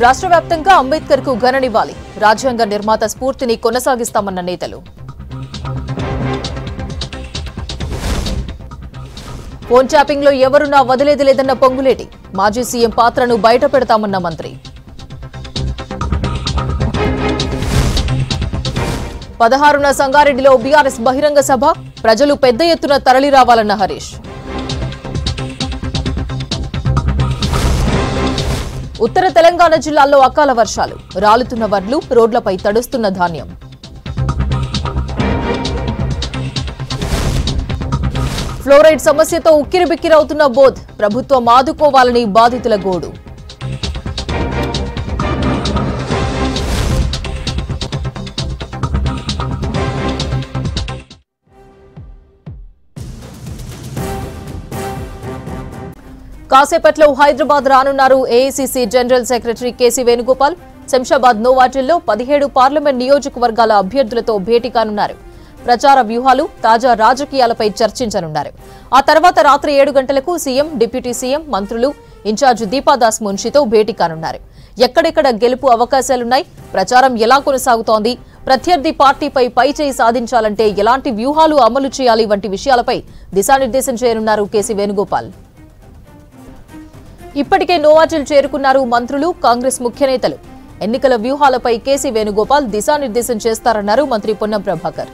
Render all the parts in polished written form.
రాష్ట్ర వ్యాప్తంగా అంబేద్కర్ కు ఘన నివాళి. రాజ్యాంగ నిర్మాత స్ఫూర్తిని కొనసాగిస్తామన్న నేతలు. ఫోన్ ట్యాపింగ్ లో ఎవరున్నా వదిలేది లేదన్న పొంగులేటి. మాజీ సీఎం పాత్రను బయట పెడతామన్న మంత్రి. 16న సంగారెడ్డిలో బీఆర్ఎస్ బహిరంగ సభ. ప్రజలు పెద్ద ఎత్తున తరలి రావాలన్న హరీష్. ఉత్తర తెలంగాణ జిల్లాల్లో అకాల వర్షాలు. రాలుతున్న వడ్లు, రోడ్లపై తడుస్తున్న ధాన్యం. ఫ్లోరైడ్ సమస్యతో ఉక్కిరిబిక్కిరవుతున్న బోధ్. ప్రభుత్వం ఆదుకోవాలని బాధితుల గోడు. కాసేపట్లో హైదరాబాద్ రానున్నారు AICC general secretary KC Venugopal. Shamshabad నోవాటిల్లో 17 పార్లమెంట్ నియోజకవర్గాల అభ్యర్థులతో భేటీ కానున్నారు. ప్రచార వ్యూహాలు, తాజా రాజకీయాలపై చర్చించనున్నారు. ఆ తర్వాత రాత్రి 7 గంటలకు సీఎం, డిప్యూటీ సీఎం, మంత్రులు, ఇన్ఛార్జ్ దీపాదాస్ మున్షితో భేటీ కానున్నారు. ఎక్కడెక్కడ గెలుపు అవకాశాలున్నాయి, ప్రచారం ఎలా కొనసాగుతోంది, ప్రత్యర్థి పార్టీపై పైచేయి సాధించాలంటే ఎలాంటి వ్యూహాలు అమలు చేయాలి వంటి విషయాలపై దిశానిర్దేశం చేయనున్నారు కేసీ వేణుగోపాల్. ఇప్పటికే నోవాజిల్ చేరుకున్నారు మంత్రులు, కాంగ్రెస్ ముఖ్య నేతలు. ఎన్నికల వ్యూహాలపై కేసీ వేణుగోపాల్ దిశానిర్దేశం చేస్తారన్నారు మంత్రి పొన్నం ప్రభాకర్.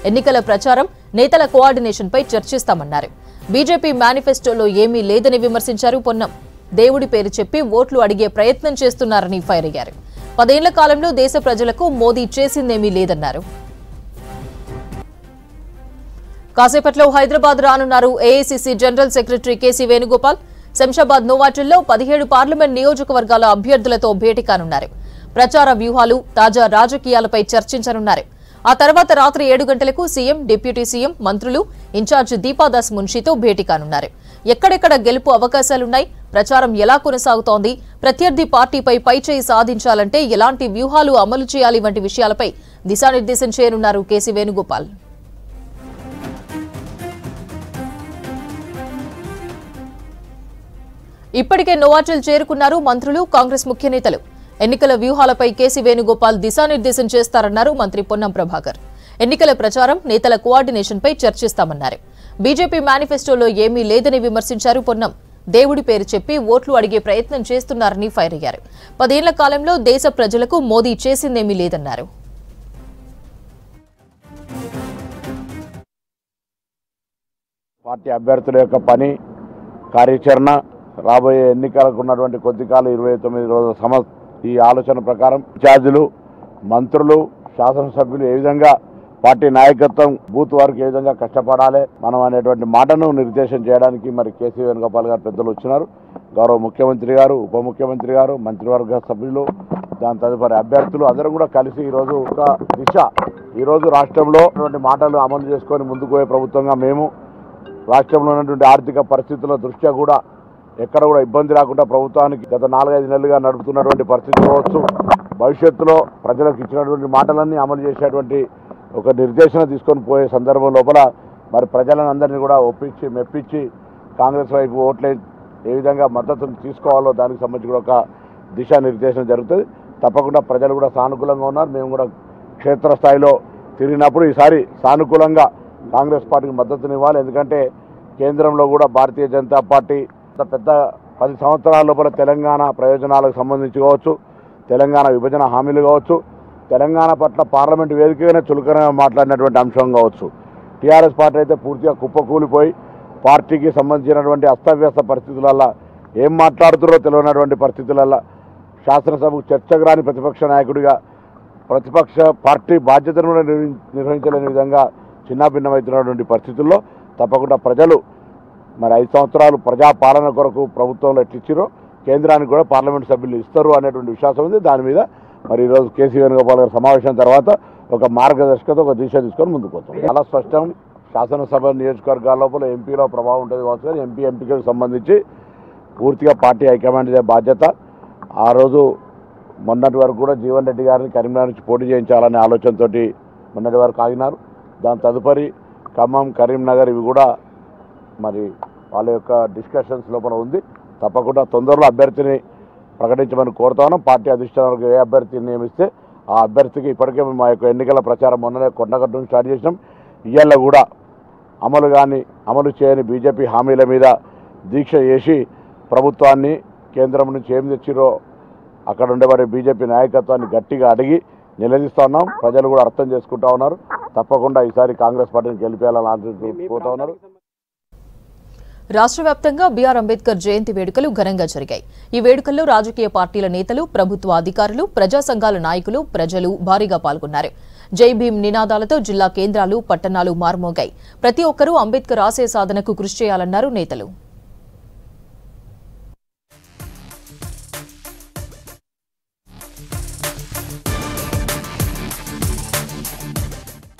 ఎన్నికల ప్రచారం, నేతల కోఆర్డినేషన్ పై చర్చిస్తామన్నారు. బీజేపీ మేనిఫెస్టోలో ఏమీ లేదని విమర్శించారు పొన్నం. దేవుడి పేరు చెప్పి ఓట్లు అడిగే ప్రయత్నం చేస్తున్నారని ఫైర్ అయ్యారు. 10 ఏళ్ల కాలంలో దేశ ప్రజలకు మోదీ చేసిందేమీ లేదన్నారు. కాసేపట్లో హైదరాబాద్ రానున్నారు AICC general secretary KC Venugopal. Shamshabad నోవాటిల్లో 17 పార్లమెంట్ నియోజకవర్గాల అభ్యర్థులతో భేటీ కానున్నారు. ప్రచార వ్యూహాలు, తాజా రాజకీయాలపై చర్చించనున్నారు. ఆ తర్వాత రాత్రి 7 గంటలకు సీఎం, డిప్యూటీ సీఎం, మంత్రులు, ఇన్ఛార్జ్ దీపాదాస్ మున్షితో భేటీ కానున్నారు. ఎక్కడెక్కడ గెలుపు అవకాశాలున్నాయి, ప్రచారం ఎలా కొనసాగుతోంది, ప్రత్యర్థి పార్టీపై పైచేయి సాధించాలంటే ఎలాంటి వ్యూహాలు అమలు చేయాలి వంటి విషయాలపై దిశానిర్దేశం చేయనున్నారు కేసీ వేణుగోపాల్. ఇప్పటికే నోవాజిల్ చేరుకున్నారు మంత్రులు, కాంగ్రెస్ ముఖ్య నేతలు. ఎన్నికల వ్యూహాలపై కేసీ వేణుగోపాల్ దిశానిర్దేశం చేస్తారన్నారు మంత్రి పొన్నం ప్రభాకర్. ఎన్నికల ప్రచారం, నేతల కోఆర్డినేషన్ పై చర్చిస్తామన్నారు. బీజేపీ మేనిఫెస్టోలో ఏమీ లేదని విమర్శించారు పొన్నం. దేవుడి పేరు చెప్పి ఓట్లు అడిగే ప్రయత్నం చేస్తున్నారని ఫైర్ అయ్యారు. 10 ఏళ్ల కాలంలో దేశ ప్రజలకు మోదీ చేసిందేమీ లేదన్నారు. పార్టీ అభ్యర్థుల యొక్క పని, కార్యాచరణ, రాబోయే ఎన్నికలకు ఉన్నటువంటి కొద్ది కాలం 29 రోజుల ఈ ఆలోచన ప్రకారం ఇన్ఛార్జీలు, మంత్రులు, శాసనసభ్యులు ఏ విధంగా పార్టీ నాయకత్వం బూత్ వారికి ఏ విధంగా కష్టపడాలి మనం అనేటువంటి మాటను నిర్దేశం చేయడానికి మరి కేసీ వేణుగోపాల్ గారు పెద్దలు వచ్చినారు. గౌరవ ముఖ్యమంత్రి గారు, ఉప ముఖ్యమంత్రి గారు, మంత్రివర్గ సభ్యులు, దాని తదుపరి అభ్యర్థులు అందరూ కూడా కలిసి ఈరోజు ఒక దిశ, ఈరోజు రాష్ట్రంలో మాటలు అమలు చేసుకొని ముందుకు పోయే ప్రభుత్వంగా మేము రాష్ట్రంలో ఉన్నటువంటి ఆర్థిక పరిస్థితుల దృష్ట్యా కూడా ఎక్కడ కూడా ఇబ్బంది రాకుండా ప్రభుత్వానికి గత 4-5 నెలలుగా నడుపుతున్నటువంటి పరిస్థితి కావచ్చు, భవిష్యత్తులో ప్రజలకు ఇచ్చినటువంటి మాటలన్నీ అమలు చేసేటువంటి ఒక నిర్దేశన తీసుకొని పోయే సందర్భం లోపల మరి ప్రజలను అందరినీ కూడా ఒప్పించి మెప్పించి కాంగ్రెస్ వైపు ఓట్లే ఏ విధంగా మద్దతును తీసుకోవాలో దానికి సంబంధించి కూడా ఒక దిశానిర్దేశం జరుగుతుంది. తప్పకుండా ప్రజలు కూడా సానుకూలంగా ఉన్నారు. మేము కూడా క్షేత్రస్థాయిలో తిరిగినప్పుడు ఈసారి సానుకూలంగా కాంగ్రెస్ పార్టీకి మద్దతునివ్వాలి. ఎందుకంటే కేంద్రంలో కూడా భారతీయ జనతా పార్టీ పెద్ద 10 సంవత్సరాల లోపల తెలంగాణ ప్రయోజనాలకు సంబంధించి కావచ్చు, తెలంగాణ విభజన హామీలు కావచ్చు, తెలంగాణ పట్ల పార్లమెంటు వేదికగానే చులకనగా మాట్లాడినటువంటి అంశం కావచ్చు. టీఆర్ఎస్ పార్టీ అయితే పూర్తిగా కుప్పకూలిపోయి పార్టీకి సంబంధించినటువంటి అస్తవ్యస్త పరిస్థితులల్లో ఏం మాట్లాడుతున్నారో తెలియనటువంటి పరిస్థితులల్లో శాసనసభకు చర్చకు రాని ప్రతిపక్ష నాయకుడిగా ప్రతిపక్ష పార్టీ బాధ్యతను కూడా నిర్వహించలేని విధంగా చిన్నాభిన్నమవుతున్నటువంటి పరిస్థితుల్లో తప్పకుండా ప్రజలు మరి 5 సంవత్సరాలు ప్రజాపాలన కొరకు ప్రభుత్వంలో ఎట్లిచ్చిరో కేంద్రానికి కూడా పార్లమెంట్ సభ్యులు ఇస్తారు అనేటువంటి విశ్వాసం ఉంది. దాని మీద మరి ఈరోజు కేసీ వేణుగోపాల్ గారి సమావేశం తర్వాత ఒక మార్గదర్శకత, ఒక దిశ తీసుకొని ముందుకు పోతాం. చాలా స్పష్టం, శాసనసభ నియోజకవర్గాల లోపల ఎంపీలో ప్రభావం ఉంటుంది కావచ్చు, కానీ ఎంపీ ఎంపికకు సంబంధించి పూర్తిగా పార్టీ హైకమాండ్ బాధ్యత. ఆ రోజు మొన్నటి వరకు కూడా జీవన్ రెడ్డి గారిని కరీంనగర్ నుంచి పోటీ చేయించాలనే ఆలోచనతో మొన్నటి వరకు ఆగినారు. దాని తదుపరి ఖమ్మం, కరీంనగర్ ఇవి కూడా మరి వాళ్ళ యొక్క డిస్కషన్స్ లోపల ఉంది. తప్పకుండా తొందరలో అభ్యర్థిని ప్రకటించమని కోరుతా ఉన్నాం. పార్టీ అధిష్టానాలకు ఏ అభ్యర్థిని నియమిస్తే ఆ అభ్యర్థికి ఇప్పటికే మా యొక్క ఎన్నికల ప్రచారం మొన్ననే కొండగట్టు స్టార్ట్ చేసినాం. ఇవాళ కూడా అమలు చేయని బీజేపీ హామీల మీద దీక్ష చేసి ప్రభుత్వాన్ని కేంద్రం నుంచి ఏం తెచ్చిరో అక్కడ ఉండేవారి బీజేపీ నాయకత్వాన్ని గట్టిగా అడిగి నిలదీస్తూ ఉన్నాం. ప్రజలు కూడా అర్థం చేసుకుంటా ఉన్నారు. తప్పకుండా ఈసారి కాంగ్రెస్ పార్టీని గెలిపేయాలని ఆశిస్తూ ఉన్నారు. రాష్ట్ర వ్యాప్తంగా బీఆర్ అంబేద్కర్ జయంతి వేడుకలు ఘనంగా జరిగాయి. ఈ వేడుకల్లో రాజకీయ పార్టీల నేతలు, ప్రభుత్వ అధికారులు, ప్రజా సంఘాల నాయకులు, ప్రజలు భారీగా పాల్గొన్నారు. జై భీమ్ నినాదాలతో జిల్లా కేంద్రాలు, పట్టణాలు మార్మోగాయి. ప్రతి ఒక్కరూ అంబేద్కర్ ఆశయ సాధనకు కృషి చేయాలన్నారు నేతలు.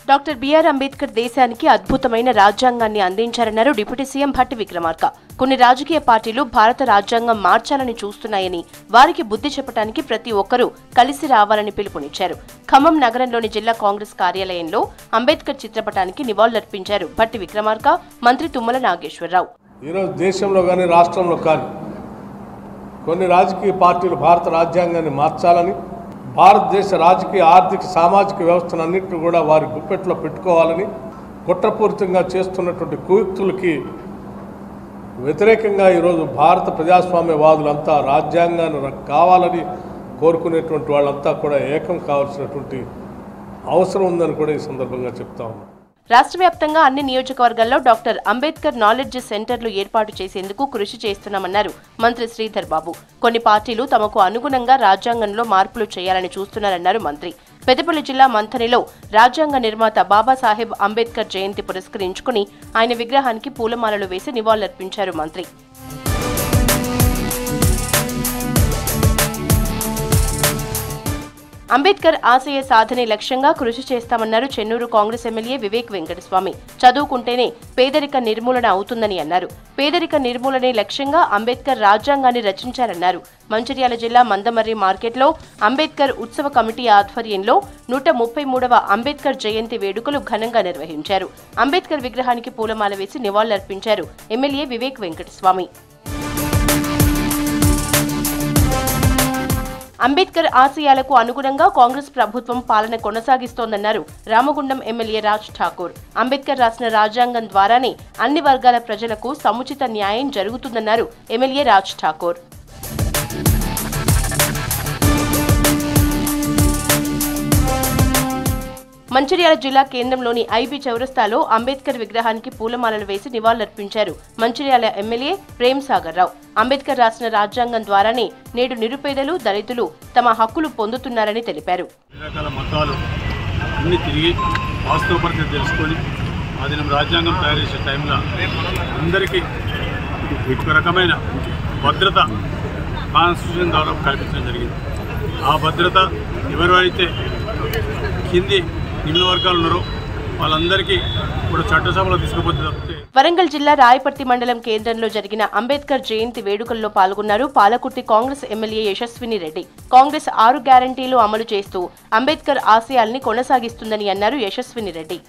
డాక్టర్ బిఆర్ అంబేద్కర్ దేశానికి అద్భుతమైన రాజ్యాంగాన్ని అందించారన్నారు డిప్యూటీ సీఎం భట్టి విక్రమార్క. కొన్ని రాజకీయ పార్టీలు భారత రాజ్యాంగం మార్చాలని చూస్తున్నాయని, వారికి బుద్ధి చెప్పడానికి ప్రతి ఒక్కరూ కలిసి రావాలని పిలుపునిచ్చారు. ఖమ్మం నగరంలోని జిల్లా కాంగ్రెస్ కార్యాలయంలో అంబేద్కర్ చిత్రపటానికి నివాళులర్పించారు భట్టి విక్రమార్క, మంత్రి తుమ్మల నాగేశ్వరరావు. ఈరోజు దేశంలో కానీ రాష్ట్రంలో కానీ కొన్ని రాజకీయ పార్టీలు భారత రాజ్యాంగాన్ని మార్చాలని, భారతదేశ రాజకీయ, ఆర్థిక, సామాజిక వ్యవస్థనన్నింటినీ కూడా వారి గుప్పెట్లో పెట్టుకోవాలని కుట్రపూరితంగా చేస్తున్నటువంటి కుయుక్తులకి వ్యతిరేకంగా ఈరోజు భారత ప్రజాస్వామ్యవాదులంతా రాజ్యాంగాన్ని కావాలని కోరుకునేటువంటి వాళ్ళంతా కూడా ఏకం కావాల్సినటువంటి అవసరం ఉందని కూడా ఈ సందర్భంగా చెప్తా ఉన్నాం. రాష్ట్ర వ్యాప్తంగా అన్ని నియోజకవర్గాల్లో డాక్టర్ అంబేద్కర్ నాలెడ్జ్ సెంటర్లు ఏర్పాటు చేసేందుకు కృషి చేస్తున్నామన్నారు మంత్రి శ్రీధర్ బాబు. కొన్ని పార్టీలు తమకు అనుగుణంగా రాజ్యాంగంలో మార్పులు చేయాలని చూస్తున్నారన్నారు మంత్రి. పెద్దపల్లి జిల్లా మంథనిలో రాజ్యాంగ నిర్మాత బాబాసాహెబ్ అంబేద్కర్ జయంతి పురస్కరించుకుని ఆయన విగ్రహానికి పూలమాలలు వేసి నివాళులర్పించారు మంత్రి. అంబేద్కర్ ఆశయ సాధనే లక్ష్యంగా కృషి చేస్తామన్నారు చెన్నూరు కాంగ్రెస్ ఎమ్మెల్యే వివేక్ వెంకటస్వామి. చదువుకుంటేనే పేదరిక నిర్మూలన అవుతుందని అన్నారు. పేదరిక నిర్మూలనే లక్ష్యంగా అంబేద్కర్ రాజ్యాంగాన్ని రచించారన్నారు. మంచిర్యాల జిల్లా మందమర్రి మార్కెట్లో అంబేద్కర్ ఉత్సవ కమిటీ ఆధ్వర్యంలో 133వ అంబేద్కర్ జయంతి వేడుకలు ఘనంగా నిర్వహించారు. అంబేద్కర్ విగ్రహానికి పూలమాల వేసి నివాళులర్పించారు ఎమ్మెల్యే వివేక్ వెంకటస్వామి. అంబేద్కర్ ఆశయాలకు అనుగుణంగా కాంగ్రెస్ ప్రభుత్వం పాలన కొనసాగిస్తోందన్నారు రామగుండం ఎమ్మెల్యే రాజ్ ఠాకూర్. అంబేద్కర్ రాసిన రాజ్యాంగం ద్వారానే అన్ని వర్గాల ప్రజలకు సముచిత న్యాయం జరుగుతుందన్నారు ఎమ్మెల్యే రాజ్ ఠాకూర్. మంచిర్యాల జిల్లా కేంద్రంలోని ఐబీ చౌరస్తాలో అంబేద్కర్ విగ్రహానికి పూలమాలలు వేసి నివాళులర్పించారు మంచిర్యాల ఎమ్మెల్యే ప్రేమ్ సాగర్ రావు. అంబేద్కర్ రాసిన రాజ్యాంగం ద్వారానే నేడు నిరుపేదలు, దళితులు తమ హక్కులు పొందుతున్నారని తెలిపారు. రాజ్యాంగం తయారు చేసే టైంలో అందరికీ ఒక రకమైన భద్రత కాన్స్టిట్యూషన్ ద్వారా కల్పించడం జరిగింది. ఆ భద్రత ఎవరైతే కింది నిమ్న వర్గాలు ఉన్నారో వాళ్ళందరికీ ఇప్పుడు చట్టసభలో తీసుకుపోతే. వరంగల్ జిల్లా రాయపర్తి మండలం కేంద్రంలో జరిగిన అంబేద్కర్ జయంతి వేడుకల్లో పాల్గొన్నారు పాలకుర్తి కాంగ్రెస్ ఎమ్మెల్యే యశస్విని రెడ్డి. కాంగ్రెస్ 6 గ్యారంటీలు అమలు చేస్తూ అంబేద్కర్ ఆశయాల్ని కొనసాగిస్తుందని అన్నారు యశస్విని రెడ్డి.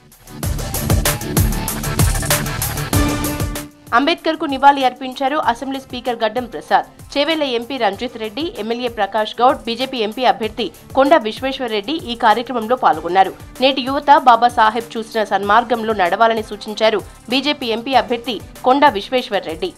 అంబేద్కర్ కు నివాళి అర్పించారు assembly speaker Gaddam Prasad. Chevella MP Ranjith Reddy, MLA Prakash Goud, BJP MP అభ్యర్థి కొండ విశ్వేశ్వర్ రెడ్డి ఈ కార్యక్రమంలో పాల్గొన్నారు. నేటి యువత బాబాసాహెబ్ చూసిన సన్మార్గంలో నడవాలని సూచించారు బీజేపీ ఎంపీ అభ్యర్థి కొండ విశ్వేశ్వర్ రెడ్డి.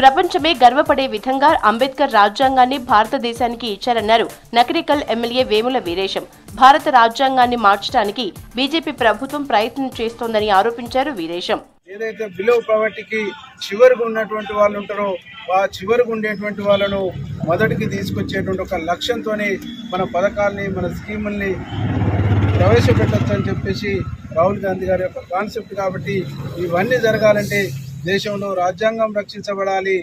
ప్రపంచమే గర్వపడే విధంగా అంబేద్కర్ రాజ్యాంగాన్ని భారతదేశానికి ఇచ్చారన్నారు నకరికల్ ఎమ్మెల్యే వేముల వీరేశం. భారత రాజ్యాంగాన్ని మార్చడానికి బీజేపీ ప్రభుత్వం ప్రయత్నం చేస్తోందని ఆరోపించారు వీరేశం. ఏదైతే బిలో పావర్టీకి చివరికి ఉన్నటువంటి వాళ్ళు ఉంటారో ఆ చివరికి ఉండేటువంటి వాళ్ళను మొదటికి తీసుకొచ్చేటువంటి ఒక లక్ష్యంతోనే మన పథకాల్ని, మన స్కీముల్ని ప్రవేశపెట్టచ్చు అని చెప్పేసి రాహుల్ గాంధీ గారి యొక్క కాన్సెప్ట్. కాబట్టి ఇవన్నీ జరగాలంటే దేశంలో రాజ్యాంగం రక్షించబడాలి,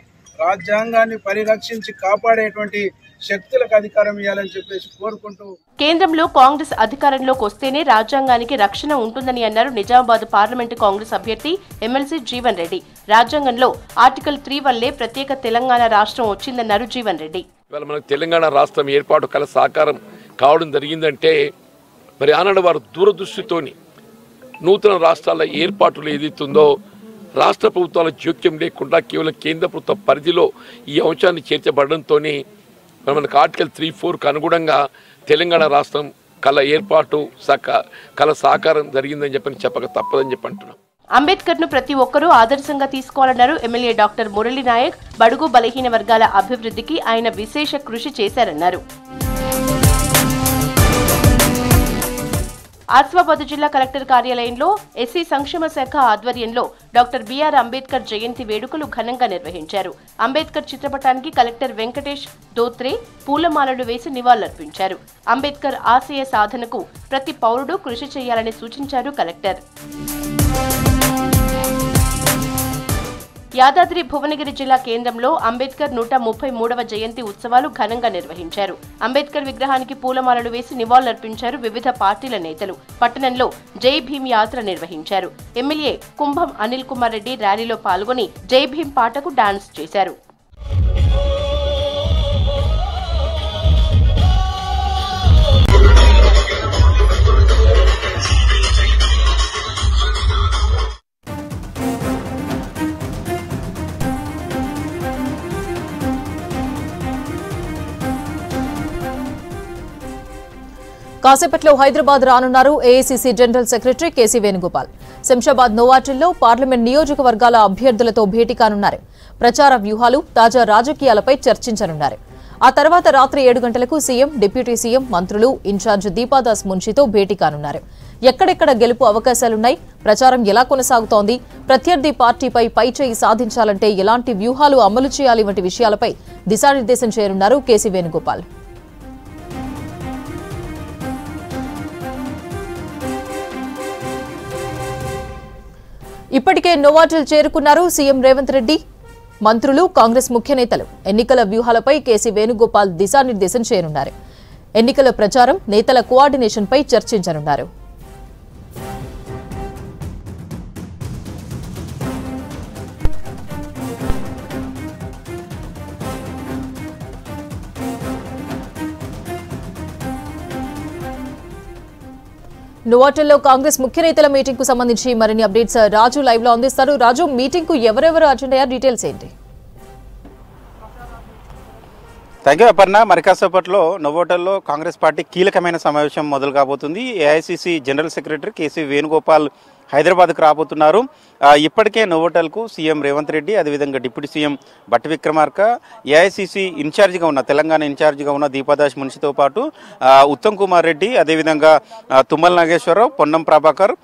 రాజ్యాంగాన్ని పరిరక్షించి కాపాడేటువంటి శక్తులకు అధికారం ఇవ్వాలని చెప్పేసి కోరుకుంటూ కేంద్రంలో కాంగ్రెస్ అధికారంలోకి వస్తేనే రాజ్యాంగానికి రక్షణ ఉంటుందని అన్నారు నిజామాబాద్ పార్లమెంటు కాంగ్రెస్ అభ్యర్థి ఎమ్మెల్సీ జీవన్ రెడ్డి. రాజ్యాంగంలో ఆర్టికల్ 3 వల్లే ప్రత్యేక తెలంగాణ రాష్ట్రం వచ్చిందన్నారు జీవన్ రెడ్డి. ఇవాళ మనకు తెలంగాణ రాష్ట్రం ఏర్పాటు కల సాకారం కావడం జరిగిందంటే మరి ఆనాడు వారు దూరదృష్టితోని నూతన రాష్ట్రాల ఏర్పాటులు ఏదైతుందో రాష్ట్ర ప్రభుత్వాల జోక్యం లేకుండా కేవలం కేంద్ర ప్రభుత్వ పరిధిలో ఈ అంశాన్ని చేర్చబడడంతోనే మనకు ఆర్టికల్ 3(4)కు అనుగుణంగా తెలంగాణ రాష్ట్రం కళ ఏర్పాటు కళ సాకారం జరిగిందని చెప్పక తప్పదని అంటున్నాం. అంబేద్కర్ ను ప్రతి ఒక్కరూ ఆదర్శంగా తీసుకోవాలన్నారు ఎమ్మెల్యే డాక్టర్ మురళీ నాయక్. బడుగు బలహీన వర్గాల అభివృద్ధికి ఆయన విశేష కృషి చేశారన్నారు. ఆసిఫాబాద్ జిల్లా కలెక్టర్ కార్యాలయంలో ఎస్సీ సంక్షేమ శాఖ ఆధ్వర్యంలో డాక్టర్ బిఆర్ అంబేద్కర్ జయంతి వేడుకలు ఘనంగా నిర్వహించారు. అంబేద్కర్ చిత్రపటానికి కలెక్టర్ వెంకటేష్ దోత్రే పూలమాలలు వేసి నివాళులర్పించారు. అంబేద్కర్ ఆశయ సాధనకు ప్రతి పౌరుడు కృషి చేయాలని సూచించారు కలెక్టర్. యాదాద్రి భువనగిరి జిల్లా కేంద్రంలో అంబేద్కర్ 133వ జయంతి ఉత్సవాలు ఘనంగా నిర్వహించారు. అంబేద్కర్ విగ్రహానికి పూలమాలలు వేసి నివాళులర్పించారు వివిధ పార్టీల నేతలు. పట్టణంలో జై భీమ్ యాత్ర నిర్వహించారు. ఎమ్మెల్యే కుంభం అనిల్ కుమార్ రెడ్డి ర్యాలీలో పాల్గొని జై భీమ్ పాటకు డాన్స్ చేశారు. కాసేపట్లో హైదరాబాద్ రానున్నారు AICC general secretary KC Venugopal. Shamshabad నోవాటిల్లో పార్లమెంట్ నియోజకవర్గాల అభ్యర్థులతో భేటీ కానున్నారు. ప్రచార వ్యూహాలు, తాజా రాజకీయాలపై చర్చించనున్నారు. ఆ తర్వాత రాత్రి 7 గంటలకు సీఎం, డిప్యూటీ సీఎం, మంత్రులు, ఇన్ఛార్జ్ దీపాదాస్ మున్షితో భేటీ కానున్నారు. ఎక్కడెక్కడ గెలుపు అవకాశాలున్నాయి, ప్రచారం ఎలా కొనసాగుతోంది, ప్రత్యర్థి పార్టీపై పైచేయి సాధించాలంటే ఎలాంటి వ్యూహాలు అమలు చేయాలి వంటి విషయాలపై దిశానిర్దేశం చేయనున్నారు కేసీ వేణుగోపాల్. ఇప్పటికే నోవాటిల్ చేరుకున్నారు సీఎం రేవంత్ రెడ్డి, మంత్రులు, కాంగ్రెస్ ముఖ్య నేతలు. ఎన్నికల వ్యూహాలపై కేసీ వేణుగోపాల్ దిశానిర్దేశం చేయనున్నారు. ఎన్నికల ప్రచారం, నేతల కోఆర్డినేషన్పై చర్చించనున్నారు. నోవాటిల్లో కాంగ్రెస్ ముఖ్య నేతల మీటింగ్ కు సంబంధించి మరిన్ని అప్డేట్స్ రాజు లైవ్ లో అందిస్తారు. రాజు, మీటింగ్ కు ఎవరెవరు అటెండ్ అయ్యారు, డీటెయిల్స్ ఏంటి? Thank you Aparna. మరి కాసేపట్లో నోవాటిల్లో కాంగ్రెస్ పార్టీ కీలకమైన సమావేశం మొదలు కాబోతుంది. AICC general secretary KC Venugopal హైదరాబాద్కు రాబోతున్నారు. ఇప్పటికే నోవాటిల్కు సీఎం రేవంత్ రెడ్డి, అదేవిధంగా డిప్యూటీ సీఎం బట్టి విక్రమార్క, ఏఐసీసీ ఇన్ఛార్జిగా ఉన్న తెలంగాణ ఇన్ఛార్జిగా ఉన్న దీపాదాస్ మున్షితో పాటు ఉత్తమ్ కుమార్ రెడ్డి, అదేవిధంగా తుమ్మల నాగేశ్వరరావు, పొన్నం ప్రభాకర్,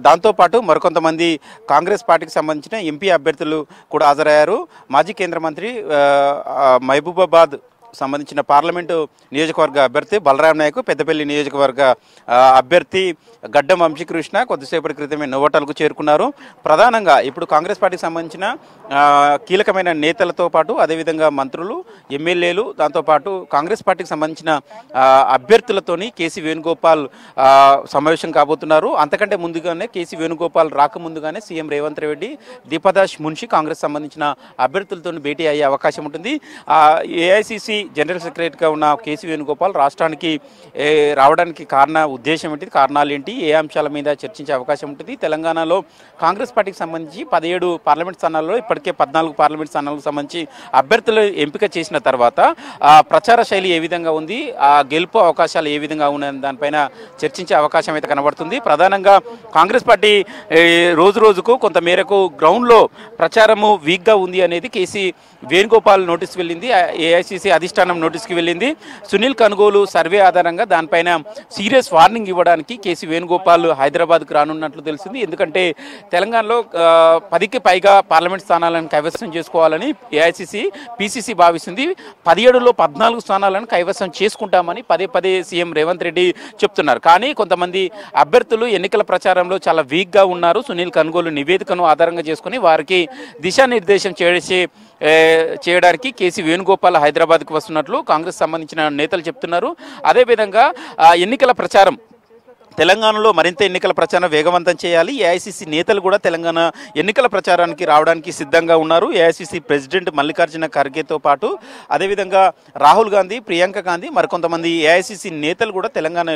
దాంతోపాటు మరికొంతమంది కాంగ్రెస్ పార్టీకి సంబంధించిన ఎంపీ అభ్యర్థులు కూడా హాజరయ్యారు. మాజీ కేంద్ర మంత్రి మహబూబాబాద్ సంబంధించిన పార్లమెంటు నియోజకవర్గ అభ్యర్థి బలరాం నాయక్, పెద్దపల్లి నియోజకవర్గ అభ్యర్థి గడ్డం వంశీకృష్ణ కొద్దిసేపటి క్రితమే నోవాటిల్కు చేరుకున్నారు. ప్రధానంగా ఇప్పుడు కాంగ్రెస్ పార్టీకి సంబంధించిన కీలకమైన నేతలతో పాటు అదేవిధంగా మంత్రులు, ఎమ్మెల్యేలు, దాంతోపాటు కాంగ్రెస్ పార్టీకి సంబంధించిన అభ్యర్థులతోని కేసీ వేణుగోపాల్ సమావేశం కాబోతున్నారు. అంతకంటే ముందుగానే కేసీ వేణుగోపాల్ రాకముందుగానే సీఎం రేవంత్ రెడ్డి, దీపాదాస్ మున్షి కాంగ్రెస్ సంబంధించిన అభ్యర్థులతో భేటీ అయ్యే అవకాశం ఉంటుంది. ఏఐసీసీ జనరల్ సెక్రటరీగా ఉన్న కేసీ వేణుగోపాల్ రాష్ట్రానికి రావడానికి ఉద్దేశం ఏంటి, కారణాలు ఏంటి, ఏ అంశాల మీద చర్చించే అవకాశం ఉంటుంది. తెలంగాణలో కాంగ్రెస్ పార్టీకి సంబంధించి 17 పార్లమెంట్ స్థానాల్లో ఇప్పటికే 14 పార్లమెంట్ స్థానాలకు సంబంధించి అభ్యర్థులు ఎంపిక చేసిన తర్వాత ప్రచార శైలి ఏ విధంగా ఉంది, ఆ గెలుపు అవకాశాలు ఏ విధంగా ఉన్నాయని దానిపైన చర్చించే అవకాశం అయితే కనబడుతుంది. ప్రధానంగా కాంగ్రెస్ పార్టీ రోజు రోజుకు కొంత మేరకు గ్రౌండ్లో ప్రచారము వీక్గా ఉంది అనేది కేసీ వేణుగోపాల్ నోటీస్ వెళ్ళింది, ఏఐసీసీ అధిష్టానం నోటీస్కి వెళ్ళింది. సునీల్ కనుగోలు సర్వే ఆధారంగా దానిపైన సీరియస్ వార్నింగ్ ఇవ్వడానికి కేసీ వేణుగోపాల్ హైదరాబాద్కు రానున్నట్లు తెలిసింది. ఎందుకంటే తెలంగాణలో 10కి పైగా పార్లమెంట్ స్థానాలను కైవసం చేసుకోవాలని ఏఐసీసీ, పీసీసీ భావిస్తుంది. 17లో 14 స్థానాలను కైవసం చేసుకుంటామని పదే సీఎం రేవంత్ రెడ్డి చెప్తున్నారు. కానీ కొంతమంది అభ్యర్థులు ఎన్నికల ప్రచారంలో చాలా వీక్గా ఉన్నారు. సునీల్ కనుగోలు నివేదికను ఆధారంగా చేసుకుని వారికి దిశానిర్దేశం చేయడానికి కేసీ వేణుగోపాల్ హైదరాబాద్కు వస్తున్నట్లు కాంగ్రెస్ సంబంధించిన నేతలు చెప్తున్నారు. అదేవిధంగా ఎన్నికల ప్రచారం తెలంగాణలో మరింత ఎన్నికల ప్రచారం వేగవంతం చేయాలి. ఏఐసిసి నేతలు కూడా తెలంగాణ ఎన్నికల ప్రచారానికి రావడానికి సిద్ధంగా ఉన్నారు. ఏఐసిసి ప్రెసిడెంట్ మల్లికార్జున ఖర్గేతో పాటు అదేవిధంగా రాహుల్ గాంధీ, ప్రియాంక గాంధీ, మరికొంతమంది ఏఐసిసి నేతలు కూడా తెలంగాణ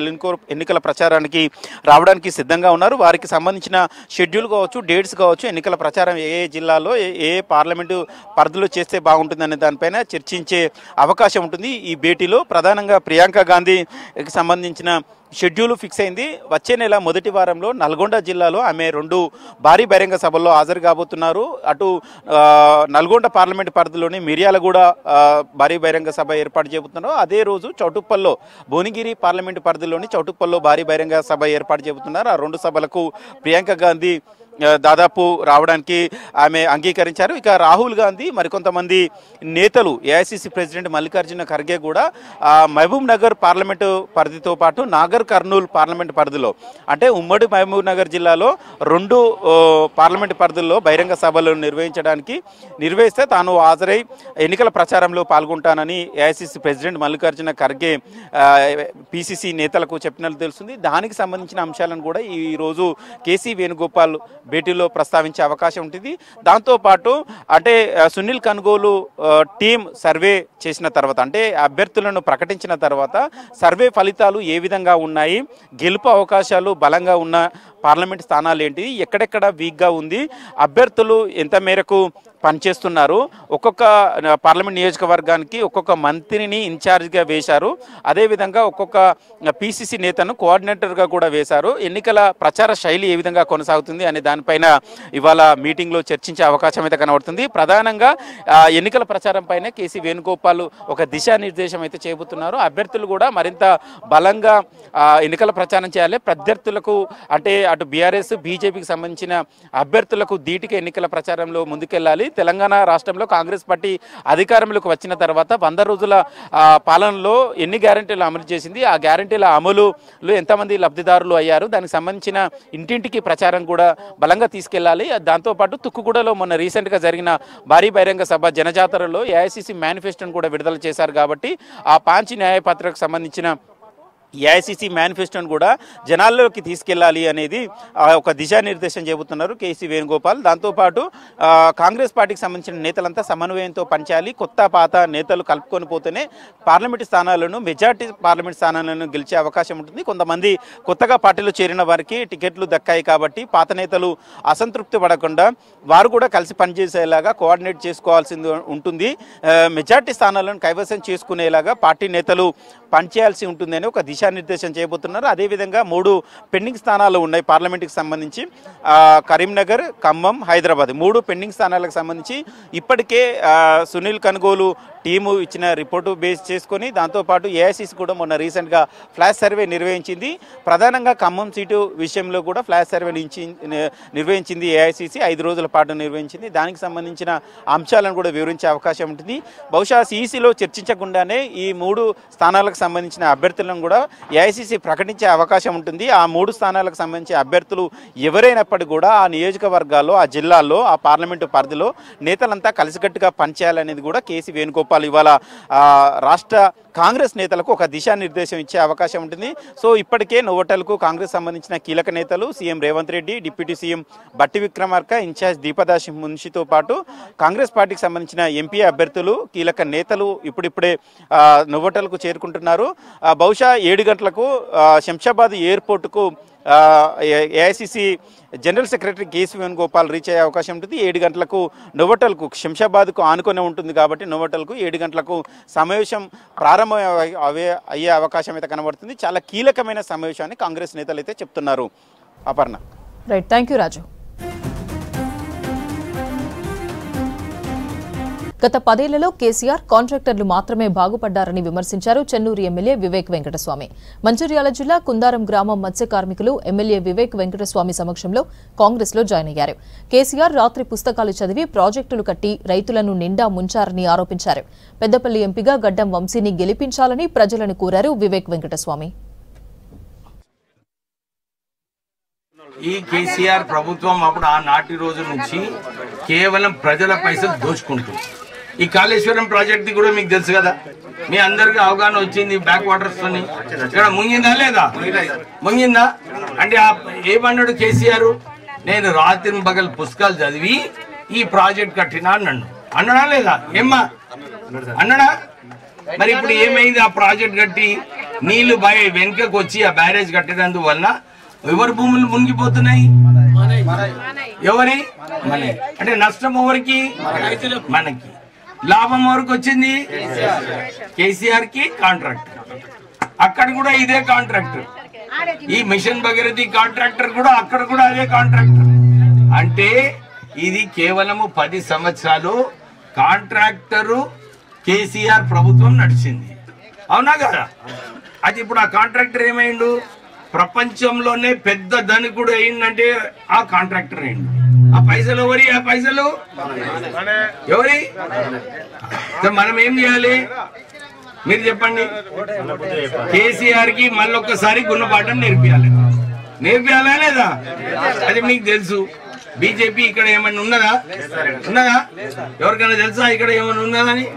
ఎన్నికల ప్రచారానికి రావడానికి సిద్ధంగా ఉన్నారు. వారికి సంబంధించిన షెడ్యూల్ కావచ్చు, డేట్స్ కావచ్చు, ఎన్నికల ప్రచారం ఏ జిల్లాలో ఏ పార్లమెంటు పరిధిలో చేస్తే బాగుంటుందనే దానిపైన చర్చించే అవకాశం ఉంటుంది. ఈ భేటీలో ప్రధానంగా ప్రియాంక గాంధీకి సంబంధించిన షెడ్యూల్ ఫిక్స్ అయింది. వచ్చే నెల మొదటి వారంలో నల్గొండ జిల్లాలో ఆమె 2 భారీ బహిరంగ సభల్లో హాజరు కాబోతున్నారు. అటు నల్గొండ పార్లమెంట్ పరిధిలోని మిర్యాలగూడ భారీ బహిరంగ సభ ఏర్పాటు చేయబోతున్నారు. అదే రోజు చౌటుప్పల్లో, భువనగిరి పార్లమెంట్ పరిధిలోని చౌటుప్పల్లో భారీ బహిరంగ సభ ఏర్పాటు చేయబోతున్నారు. ఆ 2 సభలకు ప్రియాంక గాంధీ దాదాపు రావడానికి ఆమె అంగీకరించారు. ఇక రాహుల్ గాంధీ, మరికొంతమంది నేతలు, ఏఐసిసి ప్రెసిడెంట్ మల్లికార్జున ఖర్గే కూడా మహబూబ్ నగర్ పార్లమెంటు పరిధితో పాటు నాగర్ కర్నూలు పార్లమెంటు పరిధిలో, అంటే ఉమ్మడి మహబూబ్ నగర్ జిల్లాలో 2 పార్లమెంటు పరిధుల్లో బహిరంగ సభలు నిర్వహిస్తే తాను హాజరై ఎన్నికల ప్రచారంలో పాల్గొంటానని AICC president Mallikarjuna Kharge PCC నేతలకు చెప్పినట్లు తెలుస్తుంది. దానికి సంబంధించిన అంశాలను కూడా ఈరోజు కేసీ వేణుగోపాల్ భేటీలో ప్రస్తావించే అవకాశం ఉంటుంది. దాంతోపాటు అంటే సునీల్ కనుగోలు టీం సర్వే చేసిన తర్వాత, అంటే అభ్యర్థులను ప్రకటించిన తర్వాత సర్వే ఫలితాలు ఏ విధంగా ఉన్నాయి, గెలుపు అవకాశాలు బలంగా ఉన్న పార్లమెంట్ స్థానాలు ఏంటి, ఎక్కడెక్కడ వీక్గా ఉంది, అభ్యర్థులు ఎంత మేరకు పనిచేస్తున్నారు, ఒక్కొక్క పార్లమెంట్ నియోజకవర్గానికి ఒక్కొక్క మంత్రిని ఇన్ఛార్జ్గా వేశారు, అదేవిధంగా ఒక్కొక్క పిసిసి నేతను కోఆర్డినేటర్గా కూడా వేశారు, ఎన్నికల ప్రచార శైలి ఏ విధంగా కొనసాగుతుంది అనే దానిపైన ఇవాళ మీటింగ్లో చర్చించే అవకాశం అయితే కనబడుతుంది. ప్రధానంగా ఎన్నికల ప్రచారం పైన కేసీ వేణుగోపాల్ ఒక దిశానిర్దేశం అయితే చేయబోతున్నారు. అభ్యర్థులు కూడా మరింత బలంగా ఎన్నికల ప్రచారం చేయాలి. ప్రత్యర్థులకు, అంటే అటు బీఆర్ఎస్, బీజేపీకి సంబంధించిన అభ్యర్థులకు ధీటుగా ఎన్నికల ప్రచారంలో ముందుకెళ్లాలి. తెలంగాణ రాష్ట్రంలో కాంగ్రెస్ పార్టీ అధికారంలోకి వచ్చిన తర్వాత 100 రోజుల పాలనలో ఎన్ని గ్యారెంటీలు అమలు చేసింది, ఆ గ్యారెంటీల అమలులో ఎంతమంది లబ్ధిదారులు అయ్యారు, దానికి సంబంధించిన ఇంటింటికి ప్రచారం కూడా బలంగా తీసుకెళ్లాలి. దాంతోపాటు తుక్కుగూడలో మొన్న రీసెంట్గా జరిగిన భారీ బహిరంగ సభ జనజాతరలో ఏఐసిసి మేనిఫెస్టోను కూడా విడుదల చేశారు. కాబట్టి ఆ పాంచి న్యాయపత్రకు సంబంధించిన ఏఐసిసి మేనిఫెస్టోను కూడా జనాల్లోకి తీసుకెళ్లాలి అనేది ఒక దిశానిర్దేశం చెబుతున్నారు కేసీ వేణుగోపాల్. దాంతోపాటు కాంగ్రెస్ పార్టీకి సంబంధించిన నేతలంతా సమన్వయంతో పనిచేయాలి. కొత్త పాత నేతలు కలుపుకొని పోతేనే పార్లమెంటు స్థానాలను, మెజార్టీ పార్లమెంట్ స్థానాలను గెలిచే అవకాశం ఉంటుంది. కొంతమంది కొత్తగా పార్టీలో చేరిన వారికి టికెట్లు దక్కాయి కాబట్టి పాత నేతలు అసంతృప్తి పడకుండా వారు కూడా కలిసి పనిచేసేలాగా కోఆర్డినేట్ చేసుకోవాల్సింది ఉంటుంది. మెజార్టీ స్థానాలను కైవసం చేసుకునేలాగా పార్టీ నేతలు పనిచేయాల్సి ఉంటుందని ఒక దిశానిర్దేశం చేయబోతున్నారు. అదేవిధంగా 3 పెండింగ్ స్థానాలు ఉన్నాయి పార్లమెంట్కి సంబంధించి. కరీంనగర్, ఖమ్మం, హైదరాబాద్ 3 పెండింగ్ స్థానాలకు సంబంధించి ఇప్పటికే సునీల్ కనుగోలు టీము ఇచ్చిన రిపోర్టు బేస్ చేసుకొని, దాంతోపాటు ఏఐసిసి కూడా మొన్న రీసెంట్గా ఫ్లాష్ సర్వే నిర్వహించింది. ప్రధానంగా ఖమ్మం సీటు విషయంలో కూడా ఫ్లాష్ సర్వే నిర్వహించింది ఏఐసిసి. 5 రోజుల పాటు నిర్వహించింది. దానికి సంబంధించిన అంశాలను కూడా వివరించే అవకాశం ఉంటుంది. బహుశా సిఈసిలో చర్చించకుండానే ఈ 3 స్థానాలకు సంబంధించిన అభ్యర్థులను కూడా ఏఐసిసి ప్రకటించే అవకాశం ఉంటుంది. ఆ 3 స్థానాలకు సంబంధించి అభ్యర్థులు ఎవరైనప్పటికీ కూడా ఆ నియోజకవర్గాల్లో, ఆ జిల్లాల్లో, ఆ పార్లమెంటు పరిధిలో నేతలంతా కలిసికట్టుగా పనిచేయాలనేది కూడా కేసీ వేణుగోపాల్ ఇవాళ రాష్ట్ర కాంగ్రెస్ నేతలకు ఒక దిశానిర్దేశం ఇచ్చే అవకాశం ఉంటుంది. సో ఇప్పటికే నోవోటల్కు కాంగ్రెస్ సంబంధించిన కీలక నేతలు CM Revanth Reddy, deputy CM బట్టి విక్రమార్క, ఇన్ఛార్జ్ దీపదాస్ మున్షితో పాటు కాంగ్రెస్ పార్టీకి సంబంధించిన ఎంపీ అభ్యర్థులు, కీలక నేతలు ఇప్పుడిప్పుడే నోవోటల్కు చేరుకుంటున్నారు. బహుశా 7 గంటలకు శంషాబాద్ ఎయిర్పోర్టుకు AICC general secretary KC Venugopal reach అయ్యే అవకాశం ఉంటుంది. 7 గంటలకు నోవోటల్కు, శంషాబాద్కు ఆనుకొని ఉంటుంది కాబట్టి నోవోటల్కు 7 గంటలకు సమావేశం ప్రారంభం అయ్యే అవకాశం అయితే కనబడుతుంది. చాలా కీలకమైన సమావేశాన్ని కాంగ్రెస్ నేతలు అయితే చెప్తున్నారు. అపర్ణ. రైట్, థ్యాంక్ యూ రాజు. గత 10 ఏళ్లలో కేసీఆర్ కాంట్రాక్టర్లు మాత్రమే బాగుపడ్డారని విమర్శించారు చెన్నూరు ఎమ్మెల్యే వివేక్ వెంకటస్వామి. మంచిర్యాల జిల్లా కుందారం గ్రామం మత్స్య కార్మికులు ఎమ్మెల్యే వివేక్ వెంకటస్వామి సమక్షంలో కాంగ్రెస్ లో జాయిన్ అయ్యారు. కేసీఆర్ రాత్రి పుస్తకాలు చదివి ప్రాజెక్టులు కట్టి రైతులను నిండా ముంచారని ఆరోపించారు. పెద్దపల్లి ఎంపీగా గడ్డం వంశీని గెలిపించాలని ప్రజలను కోరారు వివేక్ వెంకటస్వామి. ఈ కేసీఆర్ ప్రభుత్వం అప్పుడు ఆనాటి రోజు నుంచి కేవలం ప్రజల పైసలు దోచుకుంటుంది. ఈ కాళేశ్వరం ప్రాజెక్ట్ కూడా మీకు తెలుసు కదా, మీ అందరికి అవగాహన వచ్చింది. బ్యాక్ వాటర్స్ తోని ఇక్కడ మునిగిందా లేదా? మునిగిందా అంటే ఏమన్నాడు కేసీఆర్? నేను రాత్రి పగలు పుస్తకాలు చదివి ఈ ప్రాజెక్ట్ కట్టినా అన్నాడు. అన్నాడా లేదా? ఏమ్మా అన్నాడా? మరి ఇప్పుడు ఏమైంది? ఆ ప్రాజెక్ట్ కట్టి నీళ్లు వెనుకకు వచ్చి ఆ బ్యారేజ్ కట్టినందువలన ఎవరి భూములు మునిగిపోతున్నాయి? ఎవరి మన అంటే నష్టం ఎవరికి? మనకి. లాభం ఎవరికి వచ్చింది? కేసీఆర్ కి కాంట్రాక్టర్. అక్కడ కూడా ఇదే కాంట్రాక్టర్. ఈ మిషన్ భగీరథి కాంట్రాక్టర్ కూడా అక్కడ కూడా అదే కాంట్రాక్టర్. అంటే ఇది కేవలము 10 సంవత్సరాలు కాంట్రాక్టరు కేసీఆర్ ప్రభుత్వం నడిచింది, అవునా కదా? అది ఇప్పుడు ఆ కాంట్రాక్టర్ ఏమైండు? ప్రపంచంలోనే పెద్ద ధనికుడు అయిందంటే ఆ కాంట్రాక్టర్ అయిండు. ఆ పైసలు ఎవరి? ఆ పైసలు ఎవరి? మనం ఏం చేయాలి మీరు చెప్పండి. కేసీఆర్ కి మళ్ళొక్కసారి గుణపాఠం నేర్పియాలా లేదా? అది మీకు తెలుసు. బీజేపీ ఇక్కడ ఏమన్నా ఉన్నదా? ఎవరికైనా తెలుసా ఇక్కడ ఏమన్నా ఉన్నదని?